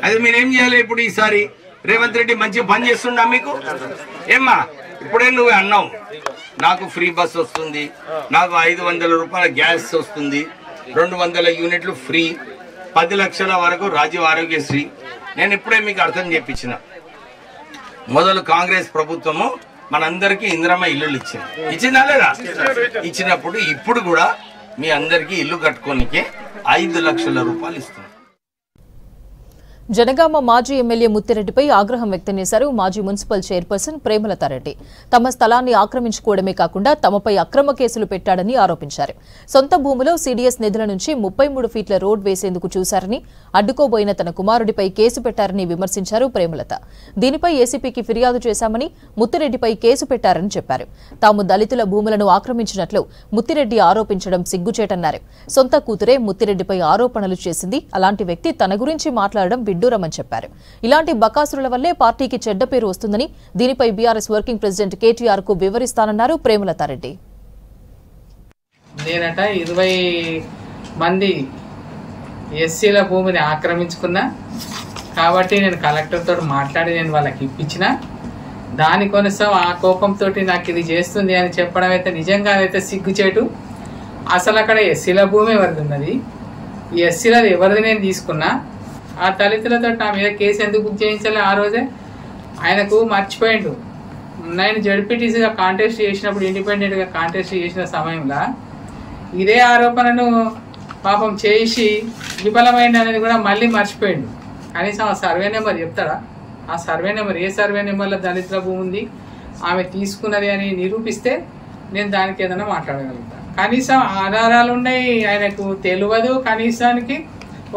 అది మీరేం చేయాలి ఇప్పుడు? ఈసారి రేవంత్ రెడ్డి మంచిగా పని చేస్తుండా మీకు? ఏమ్మా ఇప్పుడే నువ్వు అన్నావు నాకు ఫ్రీ బస్ వస్తుంది, నాకు 500 రూపాయల గ్యాస్ వస్తుంది, 200 యూనిట్లు ఫ్రీ, 10 లక్షల వరకు రాజీవ్ ఆరోగ్యశ్రీ. నేను ఇప్పుడే మీకు అర్థం చేపించిన. మొదలు కాంగ్రెస్ ప్రభుత్వము మనందరికీ ఇందిరమ్మ ఇల్లులు ఇచ్చిందా లేదా? ఇచ్చినప్పుడు ఇప్పుడు కూడా మీ అందరికీ ఇల్లు కట్టుకోనికే 5 లక్షల రూపాయలు ఇస్తుంది. జనగామ మాజీ ఎమ్మెల్యే ముత్తిరెడ్డిపై ఆగ్రహం వ్యక్తం చేశారు మాజీ మున్సిపల్ చైర్పర్సన్ ప్రేమలతారెడ్డి. తమ స్థలాన్ని ఆక్రమించుకోవడమే కాకుండా తమపై అక్రమ కేసులు పెట్టాడని ఆరోపించారు. సొంత భూమిలో సీడీఎస్ నిధుల నుంచి 33 ఫీట్ల రోడ్ వేసేందుకు చూశారని, అడ్డుకోబోయిన తన కుమారుడిపై కేసు పెట్టారని విమర్శించారు ప్రేమలత. దీనిపై ఏసీపీకి ఫిర్యాదు చేశామని, ముత్తిరెడ్డిపై కేసు పెట్టారని చెప్పారు. తాము దళితుల భూములను ఆక్రమించినట్లు ముత్తిరెడ్డి ఆరోపించడం సిగ్గుచేటన్నారు. సొంత కూతురే ముత్తిరెడ్డిపై ఆరోపణలు చేసింది. అలాంటి వ్యక్తి తన గురించి మాట్లాడడం విడ్డూరమని చెప్పారు. ఇలాంటి బకాసురుల వల్లే పార్టీకి చెడ్డ పేరు వస్తుందని, దీనిపై బీఆర్ఎస్ వర్కింగ్ ప్రెసిడెంట్ కేటీఆర్ కు వివరిస్తానన్నారు ప్రేమలతారెడ్డి. నేనట 20 మంది ఎస్సీల భూమిని ఆక్రమించుకున్నా కాబట్టి నేను కలెక్టర్తో మాట్లాడి నేను వాళ్ళకి ఇప్పించిన. దాని కొనసాం ఆ కోపంతో నాకు ఇది చేస్తుంది అని చెప్పడం అయితే నిజంగా అయితే సిగ్గుచేటు. అసలు అక్కడ ఎస్సీల భూమి ఎవరిది ఉన్నది? ఈ ఎస్సీలది ఎవరిది నేను తీసుకున్నా? ఆ దళితులతో నా మీద కేసు ఎందుకు బుక్ చేయించాలి? ఆ రోజే ఆయనకు మర్చిపోయిండు. నేను జడ్పీటీసీగా కాంటెస్ట్ చేసినప్పుడు, ఇండిపెండెంట్గా కాంటెస్ట్ చేసిన సమయంలో ఇదే ఆరోపణను పాపం చేసి విఫలమైంది అనేది కూడా మళ్ళీ మర్చిపోయిండు. కనీసం ఆ సర్వే నెంబర్ చెప్తాడా? ఆ సర్వే నెంబర్ ఏ సర్వే నెంబర్లో దళితుల భూమి ఉంది, ఆమె తీసుకున్నది అని నిరూపిస్తే నేను దానికి ఏదైనా మాట్లాడగలుగుతాను. కనీసం ఆధారాలు ఉన్నాయి, ఆయనకు తెలియదు. కనీసానికి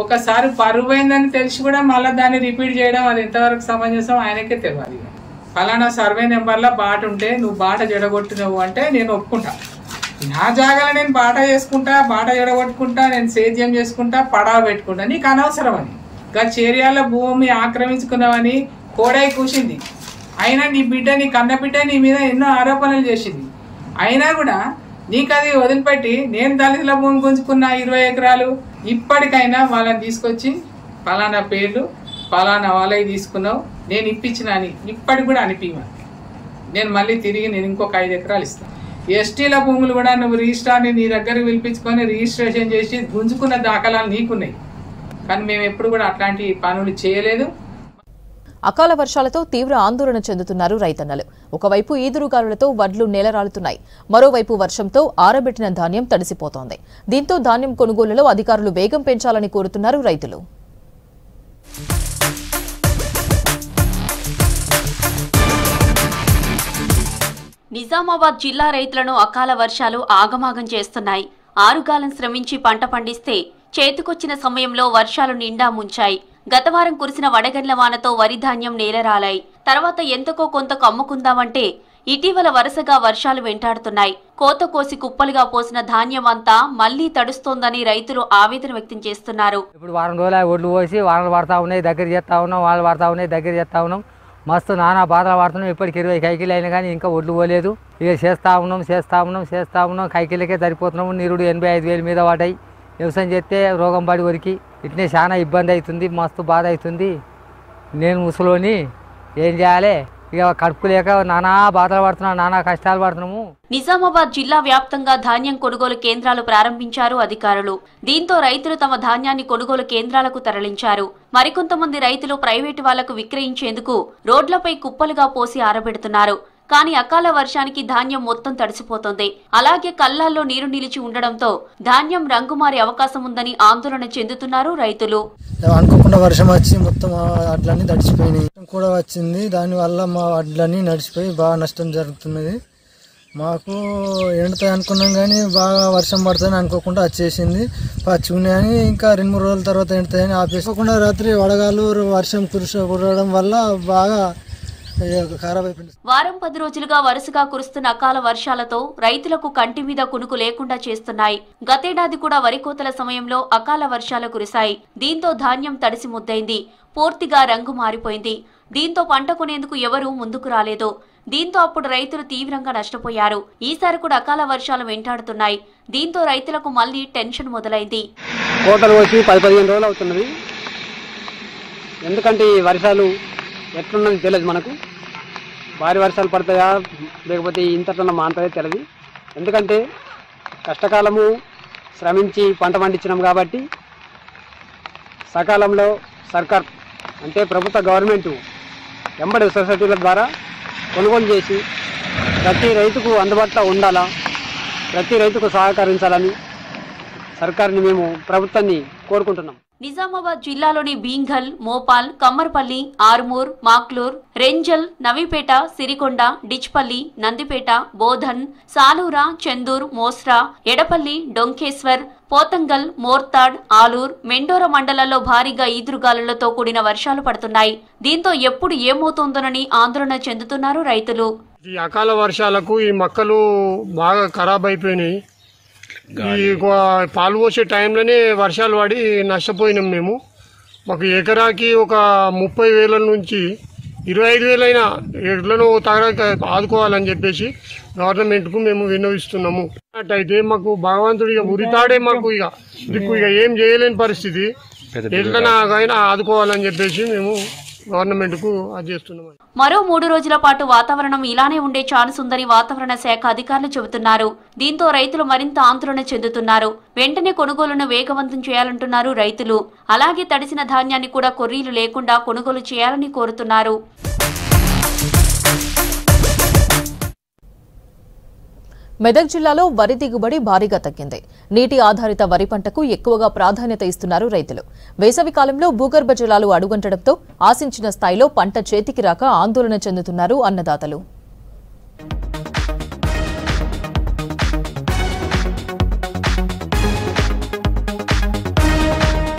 ఒకసారి పరువైందని తెలిసి కూడా మళ్ళీ దాన్ని రిపీట్ చేయడం అది ఎంతవరకు సమంజసం ఆయనకే తెలియాలి. ఫలానా సర్వే నెంబర్లో బాట ఉంటే నువ్వు బాట జడగొట్టినవు అంటే నేను ఒప్పుకుంటా. నా జాగాలో నేను బాట చేసుకుంటా, బాట జడగొట్టుకుంటా, నేను సేద్యం చేసుకుంటా, పడావ పెట్టుకుంటా, నీకు అనవసరం అని. ఇంకా చేరియాల భూమి ఆక్రమించుకున్నావని కోడై కూసింది. అయినా నీ బిడ్డ, నీ కన్న బిడ్డ నీ మీద ఎన్నో ఆరోపణలు చేసింది. అయినా కూడా నీకు అది వదిలిపెట్టి నేను దళితుల భూమి గుంజుకున్న 20 ఎకరాలు ఇప్పటికైనా వాళ్ళని తీసుకొచ్చి ఫలానా పేర్లు ఫలానా వాళ్ళకి తీసుకున్నావు నేను ఇప్పించిన అని ఇప్పటికి కూడా అనిపించమని నేను మళ్ళీ తిరిగి నేను ఇంకొక 5 ఎకరాలు ఇస్తాను. ఎస్టీల భూములు కూడా నువ్వు రిజిస్ట్రార్ని నీ దగ్గరికి పిలిపించుకొని రిజిస్ట్రేషన్ చేసి గుంజుకున్న దాఖలాలు నీకున్నాయి. కానీ మేము ఎప్పుడు కూడా అట్లాంటి పనులు చేయలేదు. అకాల వర్షాలతో తీవ్ర ఆందోళన చెందుతున్నారు రైతన్నలు. ఒకవైపు ఈదురుగాలులతో వడ్లు నేలరాలుతున్నాయి, మరోవైపు వర్షంతో ఆరబెట్టిన ధాన్యం తడిసిపోతోంది. దీంతో ధాన్యం కొనుగోలులో అధికారులు వేగం పెంచాలని కోరుతున్నారు రైతులు. నిజామాబాద్ జిల్లా రైతులను అకాల వర్షాలు ఆగమాగం చేస్తున్నాయి. ఆరుగాలం శ్రమించి పంట పండిస్తే చేతికొచ్చిన సమయంలో వర్షాలు నిండా ముంచాయి. గత వారం కురిసిన వడగండ్ల వానతో వరి ధాన్యం నేలరాలాయి. తర్వాత ఎంతకో కొంతకు అమ్ముకుందామంటే ఇటీవల వరుసగా వర్షాలు వెంటాడుతున్నాయి. కోత కోసి కుప్పలుగా పోసిన ధాన్యం అంతా మళ్లీ తడుస్తోందని రైతులు ఆవేదన వ్యక్తం చేస్తున్నారు. ఇప్పుడు వారం రోజులు ఒడ్లు పోసి వానలు పడతా ఉన్నాయి, దగ్గర చేస్తా ఉన్నాం, వాళ్ళు పడతా ఉన్నాయి, దగ్గర చేస్తా ఉన్నాం. మస్తు నానా బాధలు పడుతున్నాం. ఇప్పటికి 20 కైకిలు అయినా కానీ ఇంకా ఒడ్లు పోలేదు. ఇక చేస్తా ఉన్నాం కైకిలకే సరిపోతున్నాము. నీరుడు 85,000 మీద పడ్డాయి. వ్యవసాయం చేస్తే రోగం పడి వరికి ఇట్నే చాలా ఇబ్బంది అవుతుంది, మస్తు బాధ అవుతుంది. నేను ముసలోని ఏం చేయాలి, ఇక కడుపు లేక నానా బాధలు పడుతున్నాం, నానా కష్టాలు పడుతున్నాము. నిజామాబాద్ జిల్లా వ్యాప్తంగా ధాన్యం కొనుగోలు కేంద్రాలు ప్రారంభించారు అధికారులు. దీంతో రైతులు తమ ధాన్యాన్ని కొనుగోలు కేంద్రాలకు తరలించారు. మరికొంతమంది రైతులు ప్రైవేటు వాళ్లకు విక్రయించేందుకు రోడ్లపై కుప్పలుగా పోసి ఆరబెడుతున్నారు. కానీ అకాల వర్షానికి ధాన్యం మొత్తం తడిసిపోతోంది. అలాగే కల్లాల్లో నీరు నిలిచి ఉండడంతో ధాన్యం రంగు మారే అవకాశం ఉందని ఆందోళన చెందుతున్నారు రైతులు. అనుకోకుండా వర్షం వచ్చి మొత్తం వడ్లన్నీ తడిచిపోయినాయి కూడా వచ్చింది. దానివల్ల మా వడ్లన్నీ నడిచిపోయి బాగా నష్టం జరుగుతున్నది. మాకు ఎండుతాయి అనుకున్నాం కానీ బాగా వర్షం పడుతుందని అనుకోకుండా వచ్చేసింది. పచ్చి ఉన్నాయని ఇంకా 2-3 రోజుల తర్వాత ఎండుతాయని ఆపేసుకోకుండా రాత్రి వడగాలు వర్షం కురవడం వల్ల బాగా వారం 10 రోజులుగా వరుసగా కురుస్తున్న అకాల వర్షాలతో రైతులకు కంటి మీద కునుకు లేకుండా చేస్తున్నాయి. గతేడాది కూడా వరి కోతల సమయంలో అకాల వర్షాలు కురిశాయి. దీంతో ధాన్యం తడిసి ముద్దైంది, పూర్తిగా రంగు మారిపోయింది. దీంతో పంట కొనేందుకు ఎవరూ ముందుకు రాలేదు. దీంతో అప్పుడు రైతులు తీవ్రంగా నష్టపోయారు. ఈసారి కూడా అకాల వర్షాలు వెంటాడుతున్నాయి. దీంతో రైతులకు మళ్లీ టెన్షన్ మొదలైంది. కోతలు వచ్చి 10-15 రోజులు అవుతున్నది. ఎందుకంటే ఈ వర్షాలు ఎట్లున్నది తెలియదు. మనకు భారీ వర్షాలు పడతాయా లేకపోతే ఇంతటన్నా మాంతదే తెలియదు. ఎందుకంటే కష్టకాలము శ్రమించి పంట పండించినాం కాబట్టి సకాలంలో సర్కార్ అంటే ప్రభుత్వ గవర్నమెంట్ ఎంబడి సొసైటీల ద్వారా కొనుగోలు చేసి ప్రతి రైతుకు అందుబాటులో ఉండాలా, ప్రతి రైతుకు సహకరించాలని సర్కార్ని మేము ప్రభుత్వాన్ని కోరుకుంటున్నాం. నిజామాబాద్ జిల్లాలోని బీంఘల్, మోపాల్, కమ్మర్పల్లి, ఆర్మూర్, మాక్లూర్, రెంజల్, నవీపేట, సిరికొండ, డిచ్పల్లి, నందిపేట, బోధన్, సాలూరా, చందూర్, మోస్రా, ఎడపల్లి, డొంకేశ్వర్, పోతంగల్, మోర్తాడ్, ఆలూర్, మెండోర మండలాల్లో భారీగా ఈదురుగాలులతో కూడిన వర్షాలు పడుతున్నాయి. దీంతో ఎప్పుడు ఏమవుతోందోనని ఆందోళన చెందుతున్నారు రైతులు. ఈ అకాల వర్షాలకు ఈ మొక్కలు బాగా ఖరాబ్ అయిపోయినాయి. ఈ పాలు పోసే టైంలోనే వర్షాలు పడి నష్టపోయినాం మేము. మాకు ఎకరాకి ఒక 30,000 నుంచి 25,000 అయినా ఎట్లనో తగడానికి ఆదుకోవాలని చెప్పేసి గవర్నమెంట్కు మేము విన్నవిస్తున్నాము. అయితే మాకు భగవంతుడు ఇక ఉరితాడే మాకు ఇక ఏం చేయలేని పరిస్థితి. ఎట్లనా అయినా ఆదుకోవాలని చెప్పేసి మేము గవర్నమెంట్కు అది చేస్తున్నాము. మరో 3 రోజుల పాటు వాతావరణం ఇలానే ఉండే ఛాన్స్ ఉందని వాతావరణ శాఖ అధికారులు చెబుతున్నారు. దీంతో రైతులు మరింత ఆందోళన చెందుతున్నారు. వెంటనే కొనుగోలును వేగవంతం చేయాలంటున్నారు రైతులు. అలాగే తడిసిన ధాన్యాన్ని కూడా కొర్రీలు లేకుండా కొనుగోలు చేయాలని కోరుతున్నారు. మెదక్ జిల్లాలో వరి దిగుబడి భారీగా తగ్గింది. నీటి ఆధారిత వరి పంటకు ఎక్కువగా ప్రాధాన్యత ఇస్తున్నారు రైతులు. వేసవి కాలంలో భూగర్భ జలాలు అడుగంటడంతో ఆశించిన స్థాయిలో పంట చేతికి రాక ఆందోళన చెందుతున్నారు అన్నదాతలు.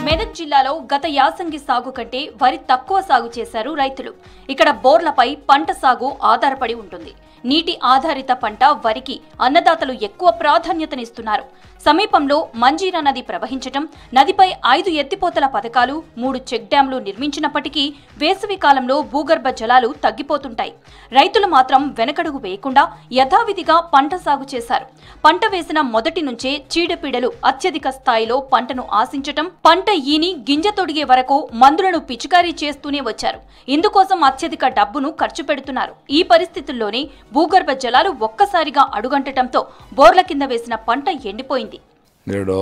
మెదక్ జిల్లాలో గత యాసంగి సాగు కంటే వరి తక్కువ సాగు చేశారు రైతులు. ఇక్కడ బోర్లపై పంట సాగు ఆధారపడి ఉంటుంది. నీటి ఆధారిత పంట వరికి అన్నదాతలు ఎక్కువ ప్రాధాన్యతనిస్తున్నారు. సమీపంలో మంజీరా నది ప్రవహించటం, నదిపై 5 ఎత్తిపోతల పథకాలు, 3 చెక్ డ్యాంలు నిర్మించినప్పటికీ వేసవి కాలంలో భూగర్భ జలాలు తగ్గిపోతుంటాయి. రైతులు మాత్రం వెనకడుగు వేయకుండా యథావిధిగా పంట సాగు చేశారు. పంట వేసిన మొదటి నుంచే చీడపీడలు అత్యధిక స్థాయిలో పంటను ఆశించటం, పంట ఈని గింజ తొడిగే వరకు మందులను పిచికారీ చేస్తూనే వచ్చారు. ఇందుకోసం అత్యధిక డబ్బును ఖర్చు పెడుతున్నారు. ఈ పరిస్థితుల్లోనే భూగర్భ జలాలు ఒక్కసారిగా అడుగంటటంతో బోర్ల కింద వేసిన పంట ఎండిపోయింది. నేడు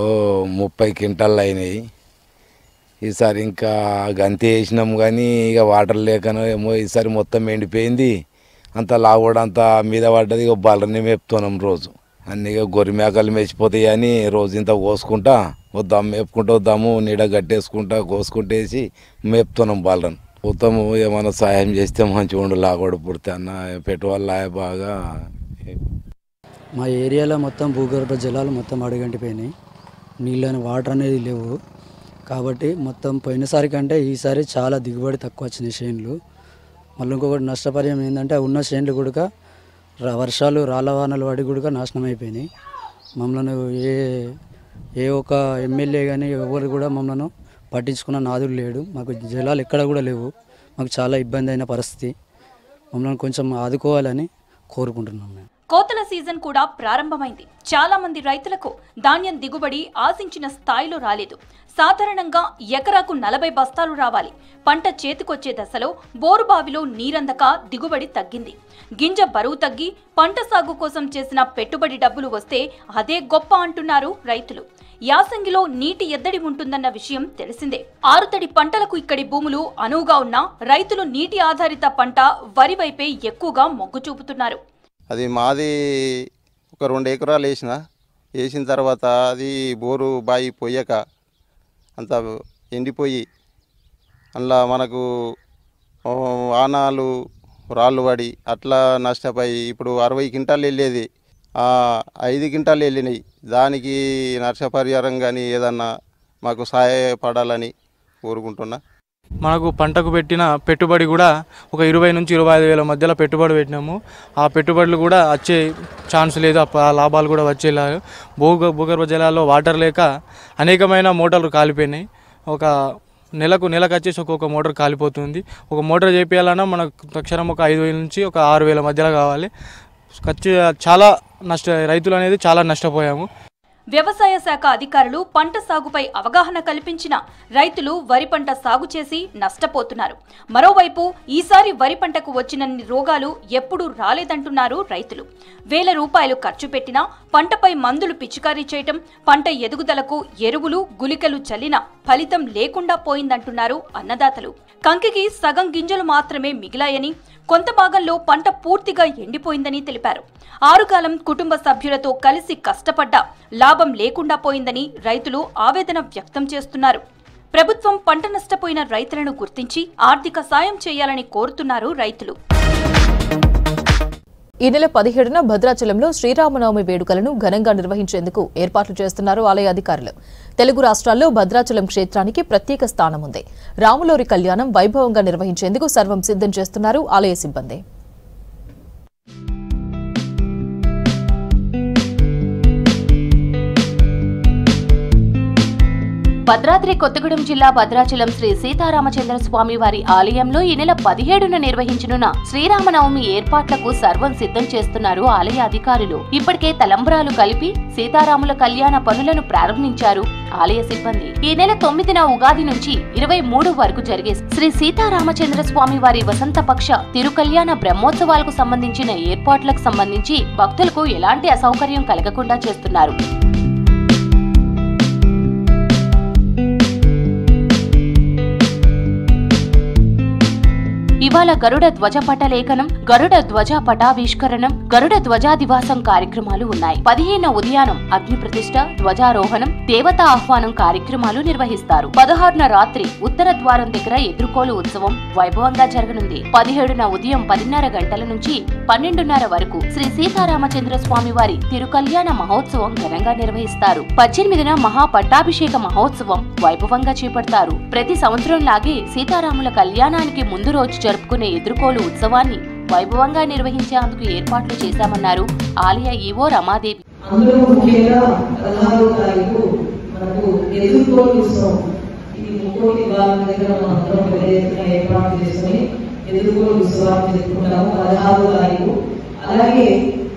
30 క్వింటాలు అయినాయి. ఈసారి ఇంకా గంతి వేసినాము కానీ ఇక వాటర్ లేకనో ఏమో ఈసారి మొత్తం ఎండిపోయింది. అంత లాగోడు అంతా మీద పడ్డది. ఇక బలనే మేపుతున్నాం రోజు. అన్నీ గొర్రె మేకలు మేసిపోతాయి అని రోజు ఇంత కోసుకుంటా వద్దాం, మేపుకుంటూ వద్దాము, నీడ గట్టేసుకుంటా కోసుకుంటేసి మేపుతున్నాం బలను. మొత్తము ఏమైనా సాయం చేస్తే మంచిగా ఉండు, లాగోడు పుడితే అన్న పెట్టుబడులు బాగా. మా ఏరియాలో మొత్తం భూగర్భ జలాలు మొత్తం అడుగంటిపోయినాయి. నీళ్ళని వాటర్ అనేది లేవు. కాబట్టి మొత్తం పోయినసారి కంటే ఈసారి చాలా దిగుబడి తక్కువ వచ్చినాయి చేనులు. మళ్ళీ ఇంకొకటి నష్టపరిహారం ఏంటంటే ఉన్న చేనులు కూడా వర్షాలు రాళ్ళ వానలు పడి కూడా నాశనం అయిపోయినాయి. మమ్మల్ని ఏ ఒక ఎమ్మెల్యే కానీ ఎవరు కూడా మమ్మల్ని పట్టించుకున్న నాదులు లేడు. మాకు జలాలు ఎక్కడ కూడా లేవు. మాకు చాలా ఇబ్బంది అయిన పరిస్థితి. మమ్మల్ని కొంచెం ఆదుకోవాలని కోరుకుంటున్నాం మేము. కోతల సీజన్ కూడా ప్రారంభమైంది. చాలా మంది రైతులకు ధాన్యం దిగుబడి ఆశించిన స్థాయిలో రాలేదు. సాధారణంగా ఎకరాకు 40 బస్తాలు రావాలి. పంట చేతికొచ్చే దశలో బోరుబావిలో నీరందక దిగుబడి తగ్గింది. గింజ బరువు తగ్గి పంట సాగు కోసం చేసిన పెట్టుబడి డబ్బులు వస్తే అదే గొప్ప అంటున్నారు రైతులు. యాసంగిలో నీటి ఎద్దడి ఉంటుందన్న విషయం తెలిసిందే. ఆరుతడి పంటలకు ఇక్కడి భూములు అనువుగా ఉన్నా రైతులు నీటి ఆధారిత పంట వరి వైపే ఎక్కువగా మొగ్గు చూపుతున్నారు. అది మాది ఒక 2 ఎకరాలు వేసిన తర్వాత అది బోరు బాయి పోయాక అంత ఎండిపోయి అందులో మనకు వానాలు రాళ్ళు పడి అట్లా నష్టపోయి ఇప్పుడు 60 క్వింటాలు వెళ్ళేది 5 క్వింటాలు వెళ్ళినాయి. దానికి నష్టపరిహారం కానీ ఏదన్నా మాకు సహాయపడాలని కోరుకుంటున్నా. మనకు పంటకు పెట్టిన పెట్టుబడి కూడా ఒక 20 నుంచి 25 వేల మధ్యలో పెట్టుబడి పెట్టినాము. ఆ పెట్టుబడులు కూడా వచ్చే ఛాన్స్ లేదు, ఆ లాభాలు కూడా వచ్చేలాగా. భూగర్భ జలాల్లో వాటర్ లేక అనేకమైన మోటార్లు కాలిపోయినాయి. ఒక నెలకు వచ్చేసి ఒక్కొక్క మోటార్ కాలిపోతుంది. ఒక మోటార్ చేపించాలన్నా మనకు తక్షణం ఒక 5,000 నుంచి ఒక 6,000 మధ్యలో కావాలి. చాలా రైతులు అనేది చాలా నష్టపోయాము. వ్యవసాయ శాఖ అధికారులు పంట సాగుపై అవగాహన కల్పించిన రైతులు వరి పంట సాగు చేసి నష్టపోతున్నారు. మరోవైపు ఈసారి వరి పంటకు వచ్చినన్ని రోగాలు ఎప్పుడూ రాలేదంటున్నారు రైతులు. వేల రూపాయలు ఖర్చు పెట్టినా పంటపై మందులు పిచికారీ చేయటం, పంట ఎదుగుదలకు ఎరువులు గుళికలు చల్లినా ఫలితం లేకుండా పోయిందంటున్నారు అన్నదాతలు. కంకికి సగం గింజలు మాత్రమే మిగిలాయని, కొంత భాగంలో పంట పూర్తిగా ఎండిపోయిందని తెలిపారు. ఆరుగాలం కుటుంబ సభ్యులతో కలిసి కష్టపడ్డా లాభం లేకుండా పోయిందని రైతులు ఆవేదన వ్యక్తం చేస్తున్నారు. ప్రభుత్వం పంట నష్టపోయిన రైతులను గుర్తించి ఆర్థిక సాయం చేయాలని కోరుతున్నారు రైతులు. ఈ నెల 17న భద్రాచలంలో శ్రీరామనవమి వేడుకలను ఘనంగా నిర్వహించేందుకు ఏర్పాట్లు చేస్తున్నారు ఆలయ అధికారులు. తెలుగు రాష్ట్రాల్లో భద్రాచలం క్షేత్రానికి ప్రత్యేక స్థానం ఉంది. రాములోరి కళ్యాణం వైభవంగా నిర్వహించేందుకు సర్వం సిద్ధం చేస్తున్నారు ఆలయ సిబ్బంది. భద్రాద్రి కొత్తగూడెం జిల్లా భద్రాచలం శ్రీ సీతారామచంద్ర స్వామి వారి ఆలయంలో ఈ నెల 17న నిర్వహించనున్న శ్రీరామనవమి ఏర్పాట్లకు సర్వం సిద్ధం చేస్తున్నారు ఆలయ అధికారులు. ఇప్పటికే తలంబ్రాలు కలిపి సీతారాముల కళ్యాణ పనులను ప్రారంభించారు ఆలయ సిబ్బంది. ఈ నెల 9న ఉగాది నుంచి 23 వరకు జరిగే శ్రీ సీతారామచంద్ర స్వామి వారి వసంతపక్ష తిరుకల్యాణ బ్రహ్మోత్సవాలకు సంబంధించిన ఏర్పాట్లకు సంబంధించి భక్తులకు ఎలాంటి అసౌకర్యం కలగకుండా చేస్తున్నారు. ఇవాళ గరుడ ధ్వజ పటలేఖనం, గరుడ ధ్వజ పటావిష్కరణం, గరుడ ధ్వజాదివాసం కార్యక్రమాలు ఉన్నాయి. 15న ఉదయానం అగ్ని ప్రతిష్ఠ, ధ్వజారోహణం, దేవతా ఆహ్వానం కార్యక్రమాలు నిర్వహిస్తారు. 16న రాత్రి ఉత్తర ద్వారం దగ్గర ఎదుర్కోలు ఉత్సవం వైభవంగా జరగనుంది. 17న ఉదయం 10:30 గంటల నుంచి 12:30 వరకు శ్రీ సీతారామచంద్ర స్వామి వారి తిరుకల్యాణ మహోత్సవం ఘనంగా నిర్వహిస్తారు. 18న మహా పట్టాభిషేక మహోత్సవం వైభవంగా చేపడతారు. ప్రతి సంవత్సరం లాగే సీతారాముల కళ్యాణానికి ముందు రోజు జరుపుకునే ఎదుర్కోలు ఉత్సవాన్ని వైభవంగా నిర్వహించేందుకు ఏర్పాట్లు చేశామన్నారు ఆలయ ఈవో రమాదేవి. అందులో ముఖ్యంగా 16వ తారీఖు మనకు ఎదుర్కోలు ఉత్సవం, ఇది ముక్కోటి ద్వారం దగ్గర మనం అందరం పెద్ద ఎత్తున ఏర్పాటు చేసుకుని ఎదుర్కోలు ఉత్సవాన్ని జరుపుకుంటాము 16వ తారీఖు. అలాగే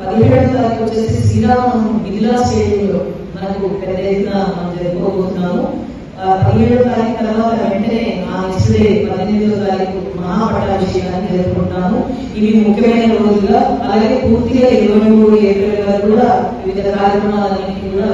17వ తారీఖు వచ్చేసి శ్రీరామనవమి బిర్లా స్టేడియంలో మనకు పెద్ద ఎత్తున మనం జరుపుకోబోతున్నాము. 17వ తారీఖు తర్వాత వెంటనే ఆ నెక్స్ట్ డే 18వ తారీఖు మహాపట్టాభిషేకాన్ని జరుపుకుంటున్నాము. ఇవి ముఖ్యమైన రోజుగా. అలాగే పూర్తిగా 23 ఏప్రిల్ వరకు కూడా వివిధ కార్యక్రమాలన్నింటినీ కూడా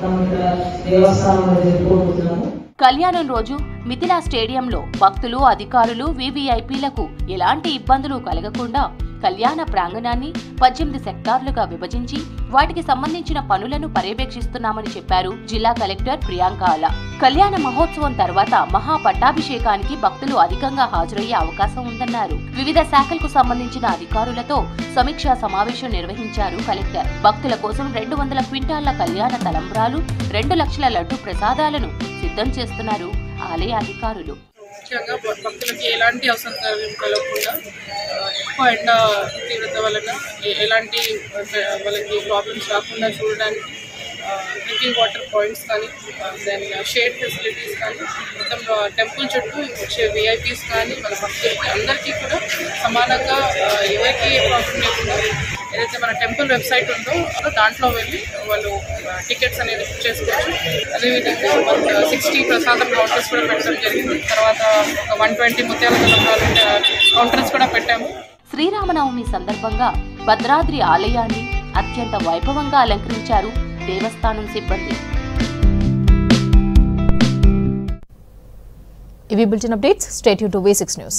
మనం ఇక్కడ దేవస్థానంలో జరుపుకోబోతున్నాము. కళ్యాణం రోజు మిథిలా స్టేడియంలో భక్తులు, అధికారులు, వివిఐపీలకు ఎలాంటి ఇబ్బందులు కలగకుండా కళ్యాణ ప్రాంగణాన్ని 18 సెక్టార్లుగా విభజించి వాటికి సంబంధించిన పనులను పర్యవేక్షిస్తున్నామని చెప్పారు జిల్లా కలెక్టర్ ప్రియాంక ఆలా. కళ్యాణ మహోత్సవం తర్వాత మహా పట్టాభిషేకానికి భక్తులు అధికంగా హాజరయ్యే అవకాశం ఉందన్నారు. వివిధ శాఖలకు సంబంధించిన అధికారులతో సమీక్షా సమావేశం నిర్వహించారు కలెక్టర్. భక్తుల కోసం 200 క్వింటాళ్ల కళ్యాణ తలంబ్రాలు, 2 లక్షల లడ్డు ప్రసాదాలను సిద్ధం చేస్తున్నారు ఆలయ అధికారులు. ముఖ్యంగా భక్తులకి ఎలాంటి అసౌకర్యం కలగకుండా, ఎక్కువ ఎండ తీవ్రత వలన ఎలాంటి వాళ్ళకి ప్రాబ్లమ్స్ రాకుండా చూడడానికి డ్రింకింగ్ వాటర్ పాయింట్స్ కానీ, దెన్ షేడ్ ఫెసిలిటీస్ కానీ, మొత్తం టెంపుల్ చుట్టూ వచ్చే విఐపీస్ కానీ మన భక్తులకి అందరికీ కూడా సమానంగా ఎవరికి ఏ ప్రాబ్లం లేకుండా ఏదైతే మన టెంపుల్ వెబ్సైట్ ఉందో దాంట్లో వెళ్ళి వాళ్ళు టికెట్స్ అనేది బుక్ చేసుకోవచ్చు. అదేవిధంగా 60 ప్రసాదం కౌంటర్స్ కూడా పెట్టడం జరిగింది. తర్వాత ఒక 120 ముత్యాల కౌంటర్స్ కూడా పెట్టాము. శ్రీరామనవమి సందర్భంగా భద్రాద్రి ఆలయాన్ని అత్యంత వైభవంగా అలంకరించారు దేవస్థానం సిబ్బంది. ఇవి bulletin updates. Stay tune to V6 news.